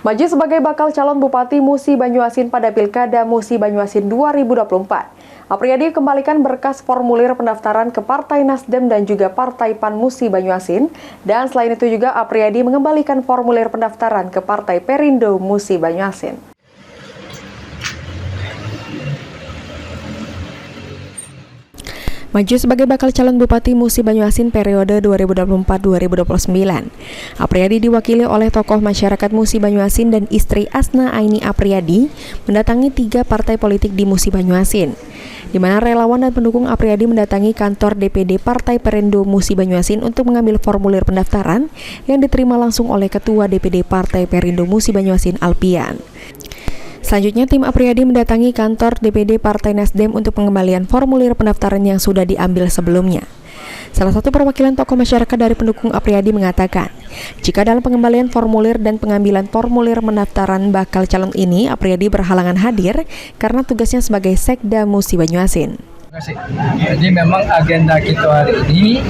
Maju sebagai bakal calon Bupati Musi Banyuasin pada Pilkada Musi Banyuasin 2024. Apriyadi kembalikan berkas formulir pendaftaran ke Partai Nasdem dan juga Partai PAN Musi Banyuasin. Dan selain itu juga Apriyadi mengembalikan formulir pendaftaran ke Partai Perindo Musi Banyuasin. Maju sebagai bakal calon Bupati Musi Banyuasin periode 2024-2029. Apriyadi diwakili oleh tokoh masyarakat Musi Banyuasin dan istri Asna Aini Apriyadi mendatangi 3 partai politik di Musi Banyuasin, di mana relawan dan pendukung Apriyadi mendatangi kantor DPD Partai Perindo Musi Banyuasin untuk mengambil formulir pendaftaran yang diterima langsung oleh Ketua DPD Partai Perindo Musi Banyuasin Alpian. Selanjutnya, tim Apriyadi mendatangi kantor DPD Partai Nasdem untuk pengembalian formulir pendaftaran yang sudah diambil sebelumnya. Salah satu perwakilan tokoh masyarakat dari pendukung Apriyadi mengatakan, jika dalam pengembalian formulir dan pengambilan formulir pendaftaran bakal calon ini, Apriyadi berhalangan hadir karena tugasnya sebagai Sekda Musi Banyuasin. Jadi memang agenda kita hari ini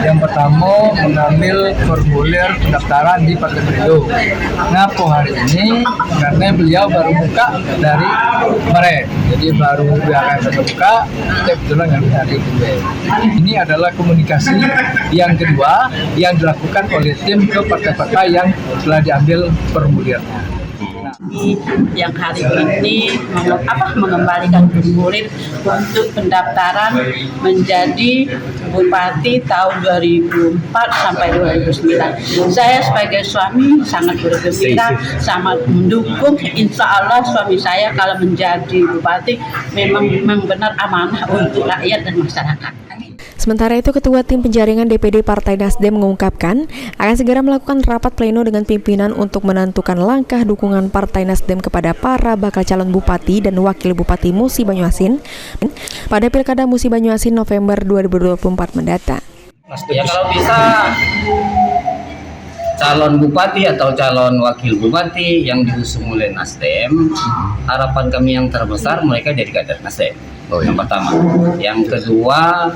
yang pertama mengambil formulir pendaftaran di Partai Perindo. Ngapo hari ini? Karena beliau baru buka dari kemarin, jadi baru akan buka. Kebetulan hari ini. Ini adalah komunikasi yang kedua yang dilakukan oleh tim ke partai-partai yang telah diambil formulirnya. Yang hari ini mengembalikan formulir untuk pendaftaran menjadi Bupati tahun 2004 sampai 2009. Saya sebagai suami sangat bergembira, sangat mendukung. Insya Allah suami saya kalau menjadi Bupati memang benar amanah untuk rakyat dan masyarakat. Sementara itu, Ketua Tim Penjaringan DPD Partai Nasdem mengungkapkan akan segera melakukan rapat pleno dengan pimpinan untuk menentukan langkah dukungan Partai Nasdem kepada para bakal calon Bupati dan Wakil Bupati Musi Banyuasin pada Pilkada Musi Banyuasin November 2024 mendatang. Ya kalau bisa calon Bupati atau calon Wakil Bupati yang diusung oleh Nasdem, harapan kami yang terbesar mereka jadi kader Nasdem. Yang pertama. Yang kedua,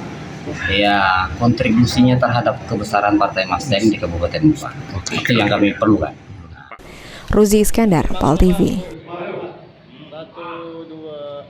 ya kontribusinya terhadap kebesaran Partai Nasdem di Kabupaten Musi. Itu yang kami perlukan. Ruzi Iskandar, PAL TV.